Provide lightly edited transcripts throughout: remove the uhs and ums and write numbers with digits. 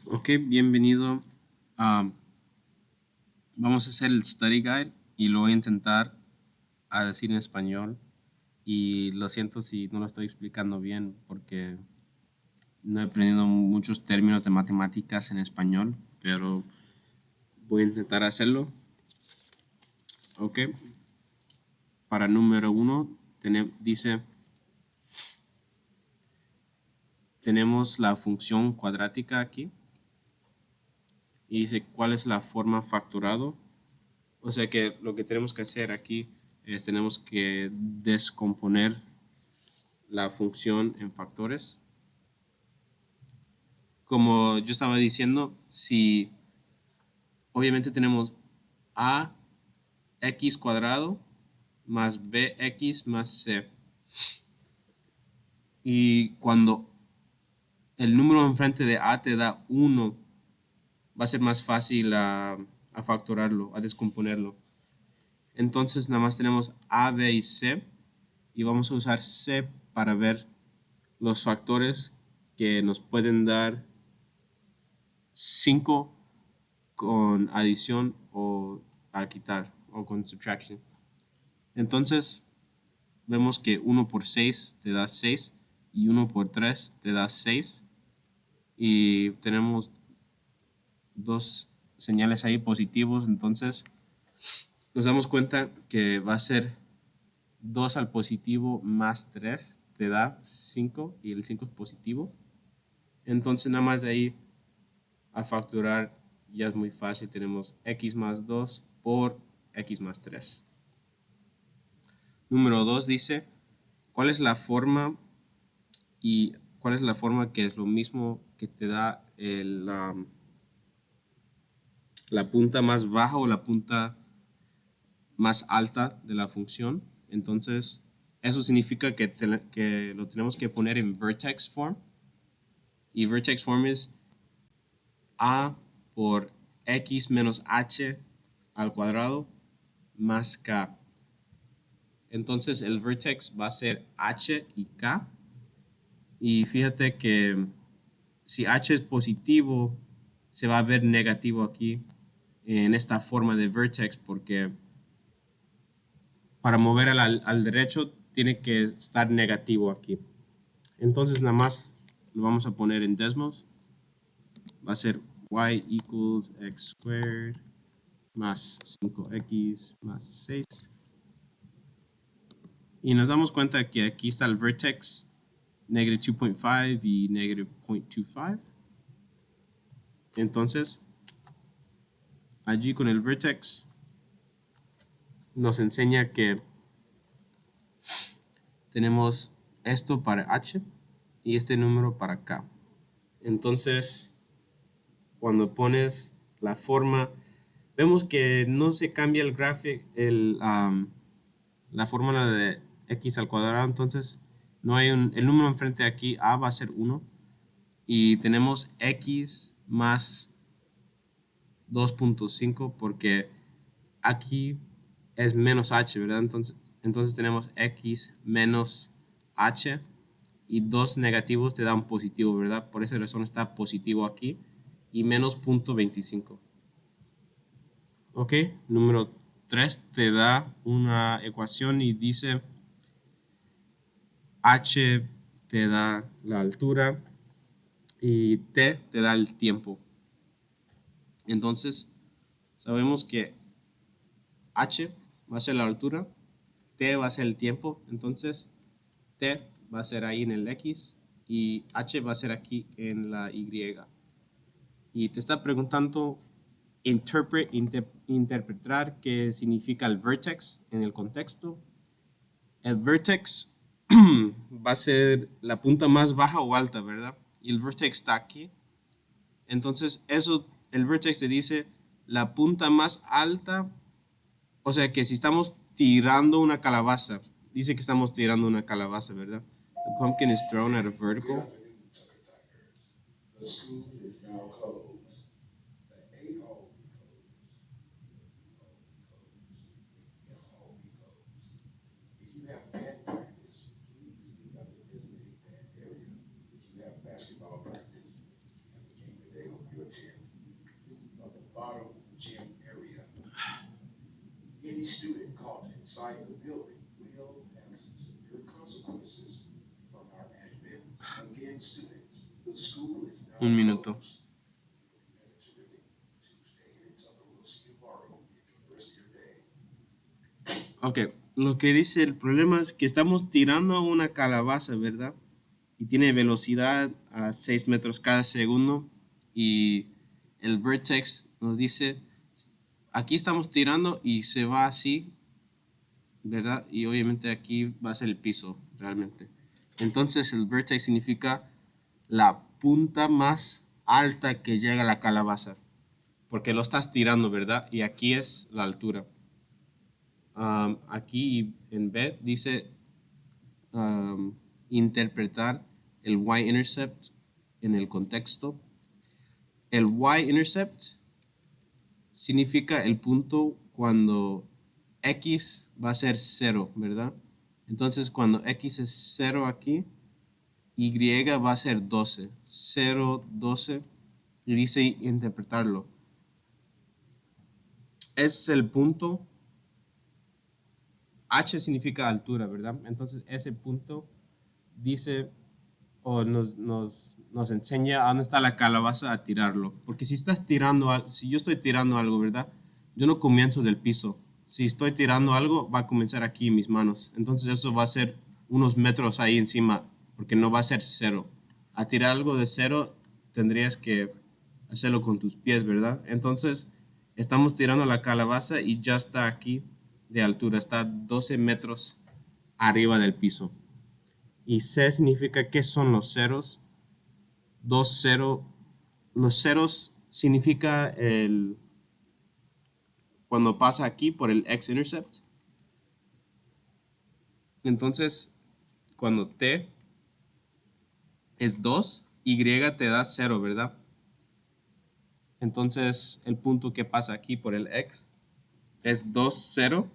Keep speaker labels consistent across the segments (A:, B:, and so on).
A: Ok, bienvenido. a- Vamos a hacer el study guide y lo voy a intentar a decir en español. Y lo siento si no lo estoy explicando bien porque no he aprendido muchos términos de matemáticas en español, pero voy a intentar hacerlo. Ok, para número uno dice, tenemos la función cuadrática aquí y dice cuál es la forma factorado. O sea que lo que tenemos que hacer aquí es tenemos que descomponer la función en factores. Como yo estaba diciendo, si obviamente tenemos a x cuadrado más bx más c. Y cuando el número enfrente de a te da 1, va a ser más fácil a factorarlo, a descomponerlo. Entonces nada más tenemos a, b y c. Y vamos a usar c para ver los factores que nos pueden dar 5 con adición o a quitar o con subtraction. Entonces vemos que 1 por 6 te da 6 y 1 por 3 te da 6 y tenemos dos señales ahí positivos, entonces nos damos cuenta que va a ser 2 al positivo más 3 te da 5 y el 5 es positivo. Entonces nada más de ahí a factorar ya es muy fácil, tenemos x más 2 por x más 3. Número 2 dice, ¿cuál es la forma y cuál es la forma que es lo mismo que te da la punta más baja o la punta más alta de la función? Entonces, eso significa que lo tenemos que poner en vertex form. Y vertex form es a por x menos h al cuadrado más k. Entonces el vertex va a ser h y k. Y fíjate que si h es positivo, se va a ver negativo aquí en esta forma de vertex porque para mover al derecho tiene que estar negativo aquí. Entonces nada más lo vamos a poner en Desmos. Va a ser y equals x squared más 5x más 6. Y nos damos cuenta que aquí está el vertex negative 2.5 y negative 0.25. Entonces, allí con el vertex nos enseña que tenemos esto para h y este número para k. Entonces, cuando pones la forma, vemos que no se cambia el gráfico, la fórmula de x al cuadrado. Entonces, no hay el número enfrente de aquí, a va a ser 1. Y tenemos x más 2.5 porque aquí es menos h, ¿verdad? Entonces tenemos x menos h y dos negativos te da un positivo, ¿verdad? Por esa razón está positivo aquí y menos 0.25. Ok, número 3 te da una ecuación y dice h te da la altura y t te da el tiempo. Entonces sabemos que h va a ser la altura, t va a ser el tiempo, entonces t va a ser ahí en el x y h va a ser aquí en la y. Y te está preguntando interpretar qué significa el vertex en el contexto. El vertex va a ser la punta más baja o alta, ¿verdad? Y el vertex está aquí. Entonces, el vertex te dice la punta más alta. O sea que si estamos tirando una calabaza, dice que estamos tirando una calabaza, ¿verdad? The pumpkin is thrown at a vertical. Un minuto. Ok, lo que dice el problema es que estamos tirando una calabaza, ¿verdad? Y tiene velocidad a 6 metros cada segundo. Y el vertex nos dice, aquí estamos tirando y se va así, ¿verdad? Y obviamente aquí va a ser el piso, realmente. Entonces el vertex significa la punta más alta que llega a la calabaza. Porque lo estás tirando, ¿verdad? Y aquí es la altura. Aquí en B dice interpretar el y-intercept en el contexto. El y-intercept significa el punto cuando x va a ser 0, ¿verdad? Entonces cuando x es 0 aquí, y va a ser 12. 0, 12. Y dice interpretarlo. Es el punto. H significa altura, ¿verdad? Entonces ese punto dice o nos enseña a dónde está la calabaza a tirarlo. Porque si estás tirando, si yo estoy tirando algo, ¿verdad? Yo no comienzo del piso. Si estoy tirando algo, va a comenzar aquí en mis manos. Entonces eso va a ser unos metros ahí encima, porque no va a ser 0. A tirar algo de 0 tendrías que hacerlo con tus pies, ¿verdad? Entonces estamos tirando la calabaza y ya está aquí de altura, está 12 metros arriba del piso. Y C significa qué son los ceros. 2, 0. Los ceros significa cuando pasa aquí por el x-intercept. Entonces, cuando t es 2, y te da 0, ¿verdad? Entonces, el punto que pasa aquí por el x es 2, 0.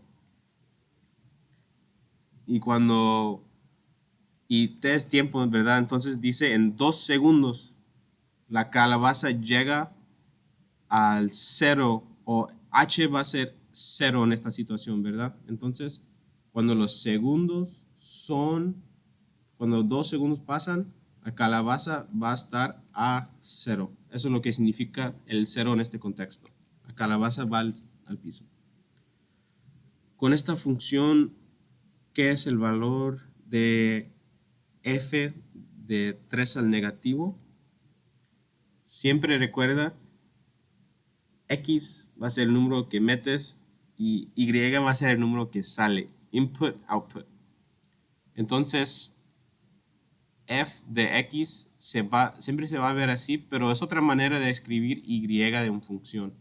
A: Y cuando t es tiempo, ¿verdad? Entonces dice en 2 segundos la calabaza llega al 0 o h va a ser 0 en esta situación, ¿verdad? Entonces, cuando los segundos son, cuando 2 segundos pasan, la calabaza va a estar a 0. Eso es lo que significa el 0 en este contexto. La calabaza va al piso. Con esta función, ¿qué es el valor de f de 3 al negativo? Siempre recuerda, x va a ser el número que metes y y va a ser el número que sale. Input, output. Entonces, f de x siempre se va a ver así, pero es otra manera de escribir y de una función.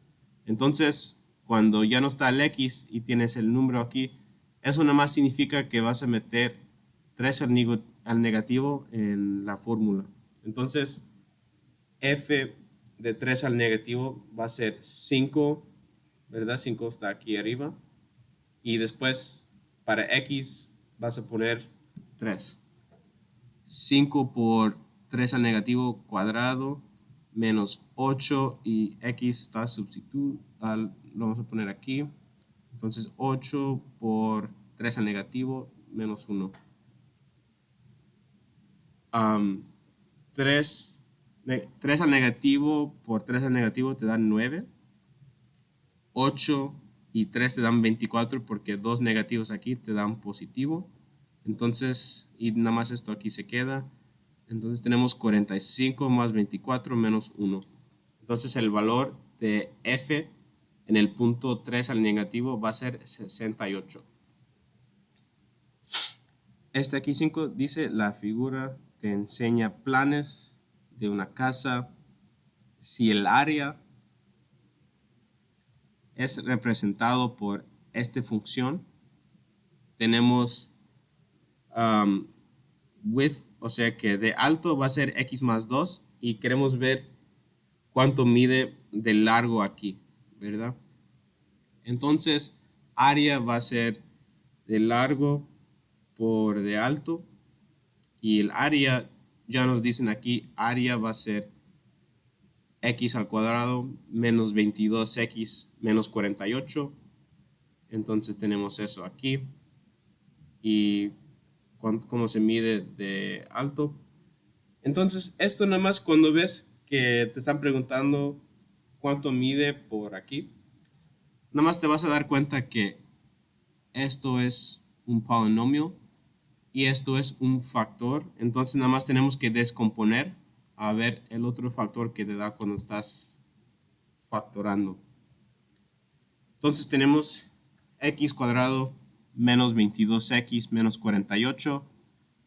A: Entonces, cuando ya no está el x y tienes el número aquí, eso nada más significa que vas a meter 3 al negativo en la fórmula. Entonces, f de 3 al negativo va a ser 5, ¿verdad? 5 está aquí arriba. Y después, para x, vas a poner 3. 5 por 3 al negativo cuadrado menos 8 y x está lo vamos a poner aquí. Entonces 8 por 3 al negativo menos 1. 3, 3 al negativo por 3 al negativo te dan 9. 8 y 3 te dan 24 porque dos negativos aquí te dan positivo. Entonces, y nada más esto aquí se queda. Entonces tenemos 45 más 24 menos 1. Entonces el valor de f en el punto 3 al negativo va a ser 68. Este aquí 5 dice la figura te enseña planes de una casa. Si el área es representado por esta función, tenemos width, o sea que de alto va a ser x más 2 y queremos ver cuánto mide de largo aquí, ¿verdad? Entonces, área va a ser de largo por de alto y el área, ya nos dicen aquí, área va a ser x al cuadrado menos 22x menos 48. Entonces tenemos eso aquí. Y cómo se mide de alto. Entonces, esto nada más cuando ves que te están preguntando cuánto mide por aquí, nada más te vas a dar cuenta que esto es un polinomio y esto es un factor. Entonces, nada más tenemos que descomponer a ver el otro factor que te da cuando estás factorando. Entonces, tenemos x cuadrado menos 22x menos 48.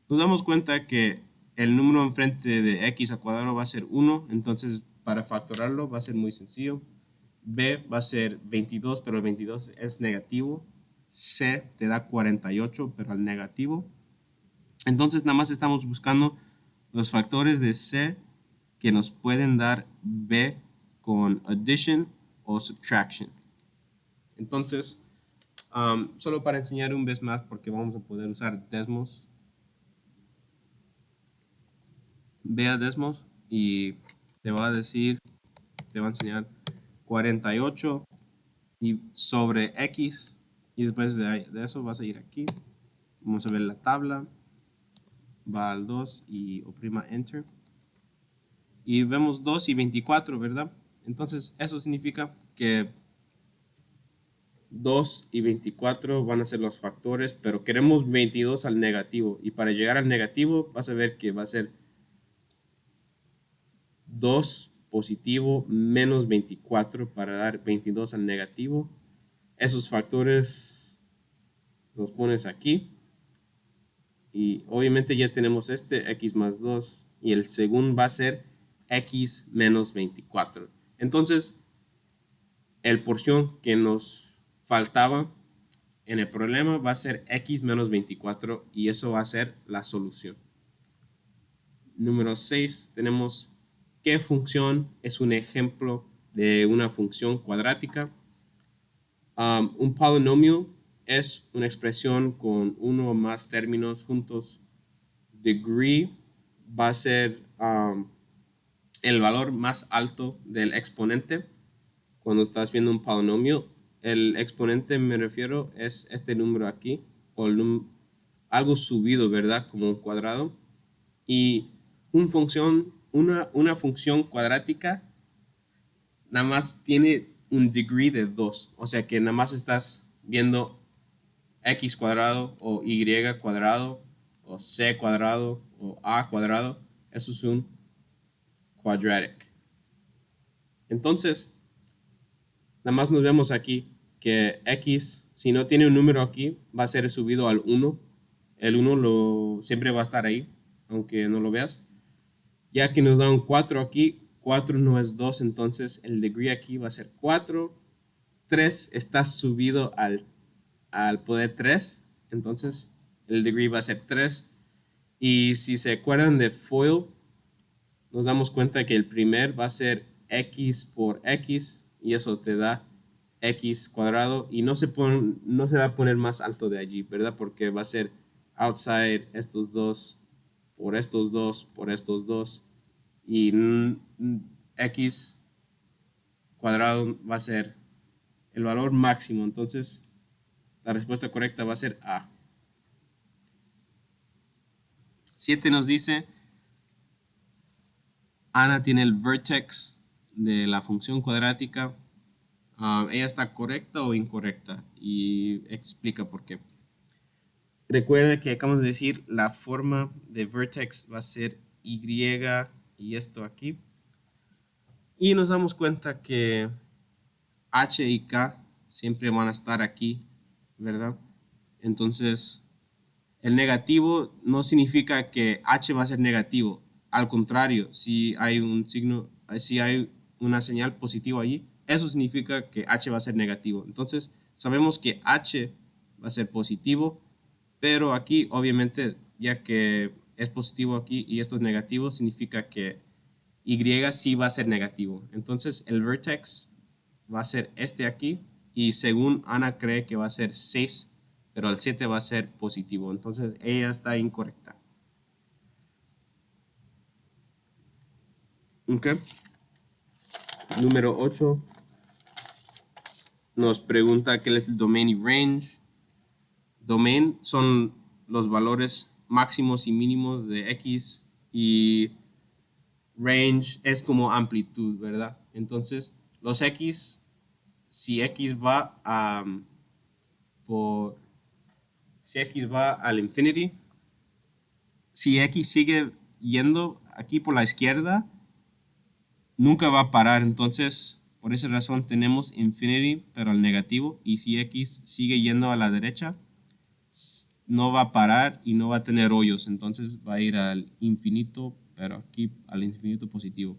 A: Nos damos cuenta que el número enfrente de x al cuadrado va a ser 1, entonces para factorarlo va a ser muy sencillo. B va a ser 22, pero el 22 es negativo. C te da 48, pero al negativo. Entonces nada más estamos buscando los factores de C que nos pueden dar B con addition o subtraction. Entonces, solo para enseñar un vez más, porque vamos a poder usar Desmos, ve a Desmos y te va a decir, te va a enseñar 48 y sobre X, y después de eso vas a ir aquí, vamos a ver la tabla, va al 2 y oprima Enter, y vemos 2 y 24, ¿verdad? Entonces eso significa que 2 y 24 van a ser los factores, pero queremos 22 al negativo, y para llegar al negativo vas a ver que va a ser 2 positivo menos 24 para dar 22 al negativo. Esos factores los pones aquí y obviamente ya tenemos este x más 2 y el segundo va a ser x menos 24. Entonces, el porción que nos faltaba en el problema va a ser x menos 24 y eso va a ser la solución. Número 6 tenemos qué función es un ejemplo de una función cuadrática. Un polinomio es una expresión con uno o más términos juntos. Degree va a ser el valor más alto del exponente. Cuando estás viendo un polinomio, el exponente, me refiero, es este número aquí, o algo subido, ¿verdad? Como un cuadrado. Y una función cuadrática nada más tiene un degree de 2. O sea que nada más estás viendo x cuadrado o y cuadrado o c cuadrado o a cuadrado. Eso es un quadratic. Entonces, nada más nos vemos aquí que x, si no tiene un número aquí, va a ser subido al 1. El 1 siempre va a estar ahí, aunque no lo veas. Ya que nos da un 4 aquí, 4 no es 2, entonces el degree aquí va a ser 4. 3 está subido al poder 3, entonces el degree va a ser 3. Y si se acuerdan de FOIL, nos damos cuenta que el primer va a ser x por x y eso te da x cuadrado y no se va a poner más alto de allí, ¿verdad? Porque va a ser outside estos dos por estos dos por estos dos y x cuadrado va a ser el valor máximo, entonces la respuesta correcta va a ser A. 7 nos dice, Ana tiene el vertex de la función cuadrática. ¿Ella está correcta o incorrecta? Y explica por qué. Recuerda que acabamos de decir la forma de vertex va a ser y y esto aquí. Y nos damos cuenta que h y k siempre van a estar aquí, ¿verdad? Entonces, el negativo no significa que h va a ser negativo. Al contrario, si hay un signo, si hay una señal positiva allí, eso significa que h va a ser negativo. Entonces, sabemos que h va a ser positivo, pero aquí, obviamente, ya que es positivo aquí y esto es negativo, significa que y sí va a ser negativo. Entonces, el vertex va a ser este aquí y según Ana cree que va a ser 6, pero el 7 va a ser positivo. Entonces ella está incorrecta. Ok. Número 8 nos pregunta qué es el domain y range. Domain son los valores máximos y mínimos de X y range es como amplitud, ¿verdad? Entonces, los X, si X va a, por, si X va al infinity, si X sigue yendo aquí por la izquierda, nunca va a parar. Entonces, por esa razón tenemos infinity, pero al negativo. Y si X sigue yendo a la derecha, no va a parar y no va a tener hoyos. Entonces va a ir al infinito, pero aquí al infinito positivo.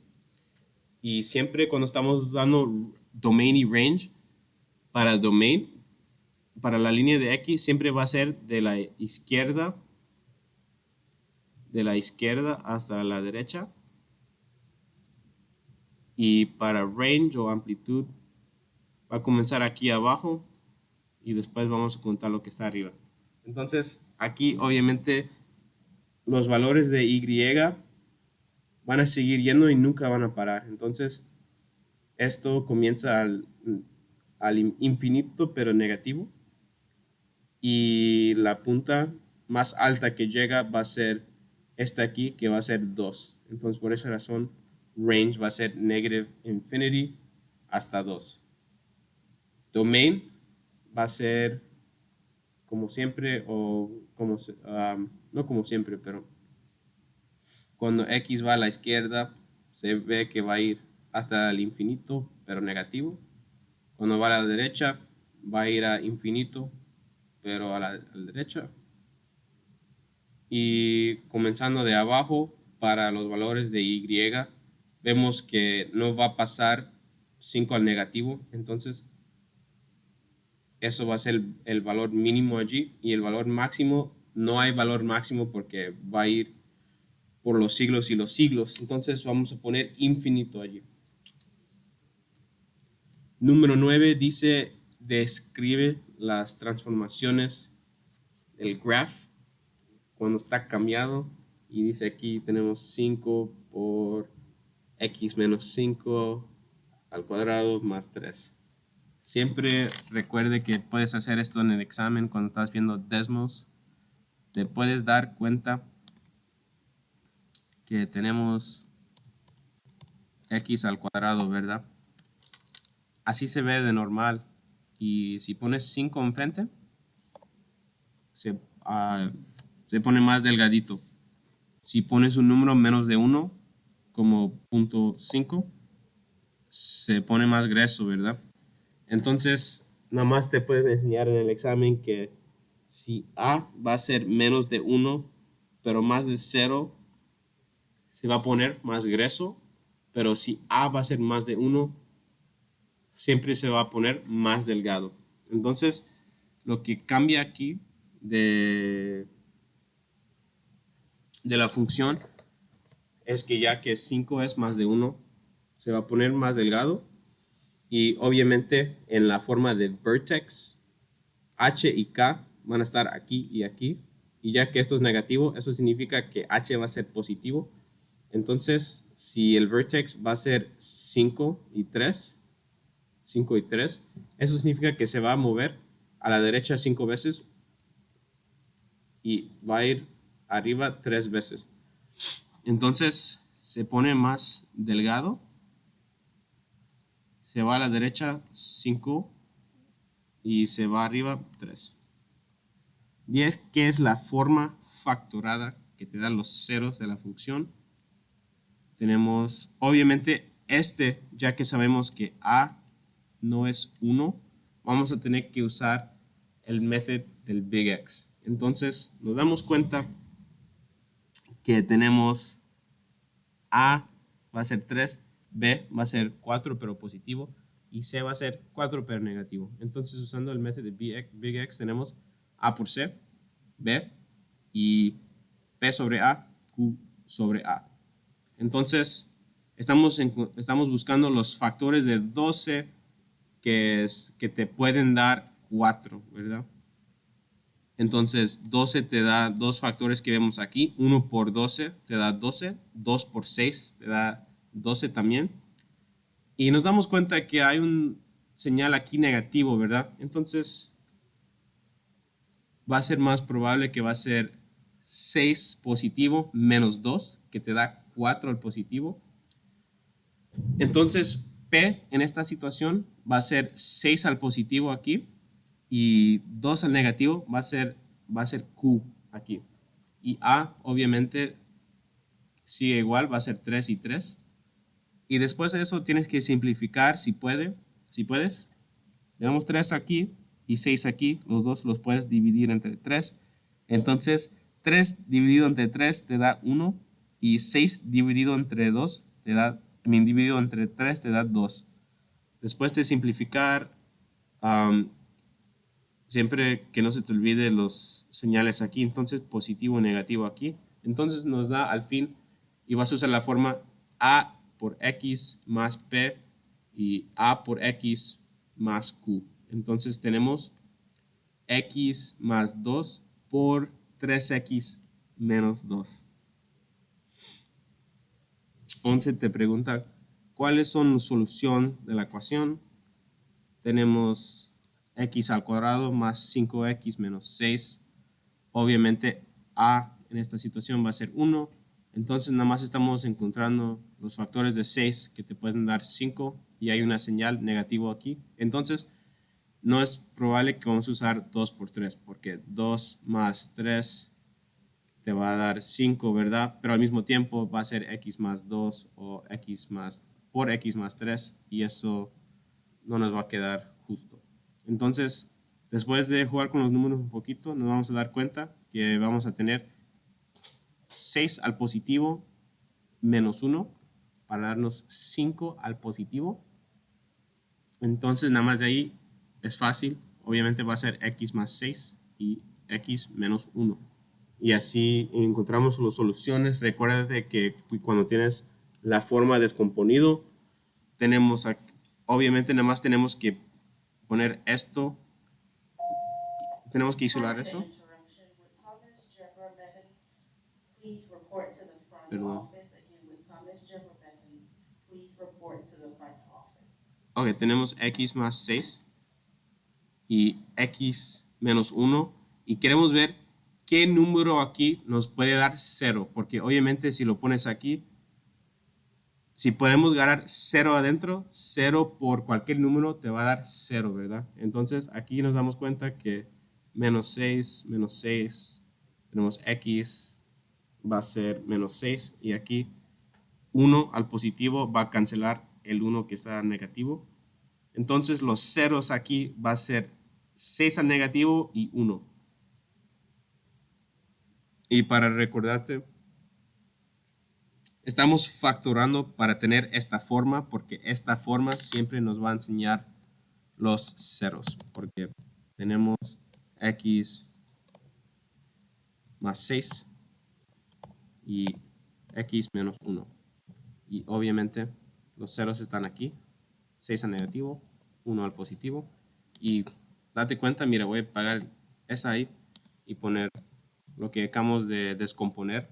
A: Y siempre cuando estamos dando domain y range, para el domain, para la línea de X, siempre va a ser de la izquierda hasta la derecha. Y para range o amplitud, va a comenzar aquí abajo y después vamos a contar lo que está arriba. Entonces, aquí obviamente los valores de Y van a seguir yendo y nunca van a parar. Entonces, esto comienza al infinito pero negativo. Y la punta más alta que llega va a ser esta aquí, que va a ser 2. Entonces, por esa razón, range va a ser negative infinity hasta 2. Domain va a ser como siempre, o como, no como siempre, pero cuando X va a la izquierda, se ve que va a ir hasta el infinito, pero negativo. Cuando va a la derecha, va a ir a infinito, pero a la derecha. Y comenzando de abajo, para los valores de Y, vemos que no va a pasar 5 al negativo. Entonces, eso va a ser el valor mínimo allí. Y el valor máximo, no hay valor máximo porque va a ir por los siglos y los siglos. Entonces vamos a poner infinito allí. Número 9 dice, describe las transformaciones del graph cuando está cambiado. Y dice aquí tenemos 5 por x menos 5 al cuadrado más 3. Siempre recuerde que puedes hacer esto en el examen cuando estás viendo Desmos. Te puedes dar cuenta que tenemos x al cuadrado, ¿verdad? Así se ve de normal. Y si pones 5 enfrente, se pone más delgadito. Si pones un número menos de 1, como 0.5, se pone más grueso, ¿verdad? Entonces, nada más te pueden enseñar en el examen que si A va a ser menos de 1, pero más de 0, se va a poner más grueso. Pero si A va a ser más de 1, siempre se va a poner más delgado. Entonces, lo que cambia aquí de la función es que ya que 5 es más de 1, se va a poner más delgado. Y obviamente en la forma de vertex, H y K van a estar aquí y aquí. Y ya que esto es negativo, eso significa que H va a ser positivo. Entonces, si el vertex va a ser 5 y 3, eso significa que se va a mover a la derecha 5 veces y va a ir arriba 3 veces. Entonces se pone más delgado, se va a la derecha 5 y se va arriba 3. 10, que es la forma factorada que te da los ceros de la función. Tenemos, obviamente, ya que sabemos que A no es 1, vamos a tener que usar el método del Big X. Entonces, nos damos cuenta que tenemos A va a ser 3, B va a ser 4 pero positivo y C va a ser 4 pero negativo. Entonces, usando el método de Big X tenemos A por C, B y P sobre A, Q sobre A. Entonces, estamos buscando los factores de 12 que te pueden dar 4, ¿verdad? Entonces, 12 te da dos factores que vemos aquí. 1 por 12 te da 12. 2 por 6 te da 12 también. Y nos damos cuenta que hay un señal aquí negativo, ¿verdad? Entonces, va a ser más probable que va a ser 6 positivo menos 2, que te da 4 al positivo. Entonces, P en esta situación va a ser 6 al positivo aquí y 2 al negativo va a ser Q aquí. Y A, obviamente, sigue igual, va a ser 3 y 3. Y después de eso tienes que simplificar si puedes. Tenemos 3 aquí y 6 aquí. Los dos los puedes dividir entre 3. Entonces, 3 dividido entre 3 te da 1 y 6 dividido entre 2 te da, dividido entre 3 te da 2. Después de simplificar, um, siempre que no se te olvide los señales aquí, entonces positivo y negativo aquí. Entonces nos da al fin, y vas a usar la forma A por X más P y A por X más Q. Entonces tenemos X más 2 por 3X menos 2. 11 te pregunta, ¿cuáles son la solución de la ecuación? Tenemos X al cuadrado más 5X menos 6. Obviamente A en esta situación va a ser 1. Entonces nada más estamos encontrando los factores de 6 que te pueden dar 5 y hay una señal negativo aquí. Entonces no es probable que vamos a usar 2 por 3 porque 2 más 3 te va a dar 5, ¿verdad? Pero al mismo tiempo va a ser X más 2 o X más por X más 3 y eso no nos va a quedar justo. Entonces, después de jugar con los números un poquito, nos vamos a dar cuenta que vamos a tener 6 al positivo menos 1 para darnos 5 al positivo. Entonces, nada más de ahí es fácil. Obviamente va a ser X más 6 y X menos 1. Y así encontramos las soluciones. Recuérdate que cuando tienes la forma descomponido, tenemos, obviamente nada más tenemos que poner esto, tenemos que isolar eso. Perdón. Ok, tenemos X más 6 y X menos 1 y queremos ver qué número aquí nos puede dar 0, porque obviamente si lo pones aquí, si podemos ganar 0 adentro, 0 por cualquier número te va a dar 0, ¿verdad? Entonces aquí nos damos cuenta que menos 6, tenemos X va a ser menos 6 y aquí 1 al positivo va a cancelar el 1 que está negativo. Entonces los ceros aquí va a ser 6 al negativo y 1. Y para recordarte, estamos factorando para tener esta forma porque esta forma siempre nos va a enseñar los ceros porque tenemos X más 6 y X menos 1. Y obviamente los ceros están aquí, 6 al negativo, 1 al positivo. Y date cuenta, mira, voy a pagar esa ahí y poner lo que acabamos de descomponer,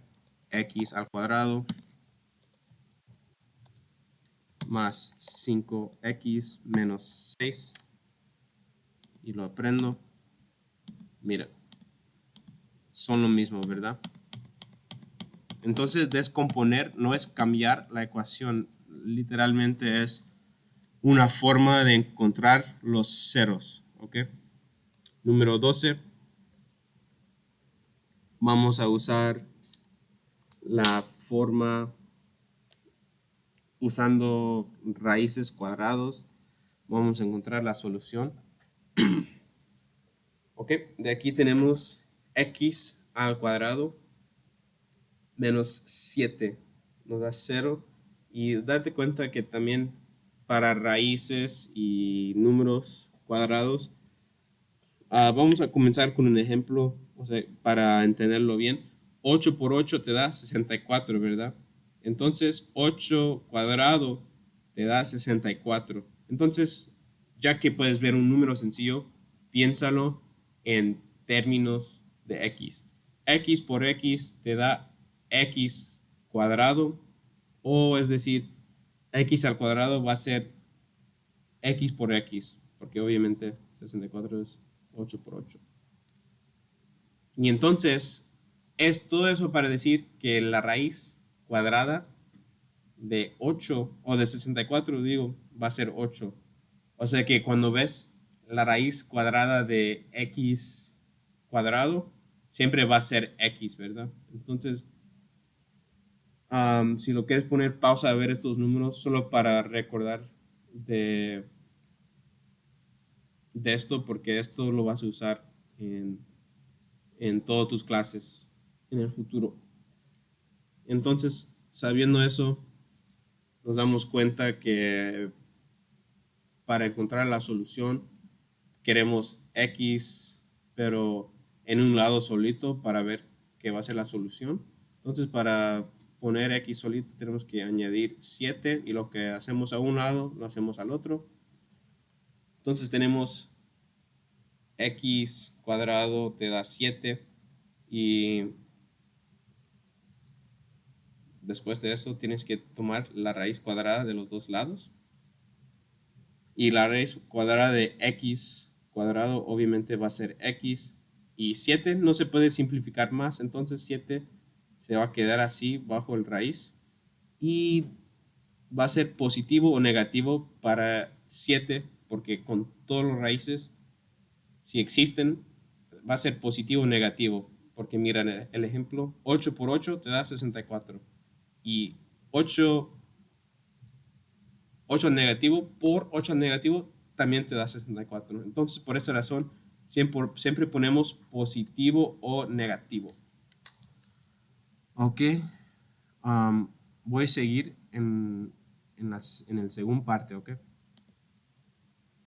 A: X al cuadrado más 5X menos 6. Y lo aprendo. Mira, son lo mismo, ¿verdad? Entonces descomponer no es cambiar la ecuación, literalmente es una forma de encontrar los ceros, ¿ok? Número 12, vamos a usar la forma usando raíces cuadrados, vamos a encontrar la solución. Ok, de aquí tenemos X al cuadrado menos 7 nos da 0 y date cuenta que también para raíces y números cuadrados vamos a comenzar con un ejemplo, o sea, para entenderlo bien. 8 por 8 te da 64, ¿verdad? Entonces 8 cuadrado te da 64. Entonces, ya que puedes ver un número sencillo, piénsalo en términos de x. X por x te da x cuadrado, o es decir, x al cuadrado va a ser x por x, porque obviamente 64 es 8 por 8. Y entonces es todo eso para decir que la raíz cuadrada de 8 o de 64, digo, va a ser 8. O sea que cuando ves la raíz cuadrada de x cuadrado, siempre va a ser x, ¿verdad? Entonces, si lo quieres poner pausa a ver estos números, solo para recordar de, de esto, porque esto lo vas a usar en todas tus clases en el futuro. Entonces, sabiendo eso, nos damos cuenta que para encontrar la solución queremos x, pero en un lado solito para ver qué va a ser la solución. Entonces, para poner x solito tenemos que añadir 7 y lo que hacemos a un lado lo hacemos al otro. Entonces tenemos x cuadrado te da 7 y después de eso tienes que tomar la raíz cuadrada de los dos lados. Y la raíz cuadrada de x cuadrado obviamente va a ser x. Y 7 no se puede simplificar más, entonces 7 se va a quedar así bajo el raíz. Y va a ser positivo o negativo para 7, porque con todos los raíces, si existen, va a ser positivo o negativo. Porque miren el ejemplo, 8 por 8 te da 64. Y 8 negativo por 8 negativo también te da 64. Entonces, por esa razón, siempre ponemos positivo o negativo. Ok. Voy a seguir en el segundo parte, ok.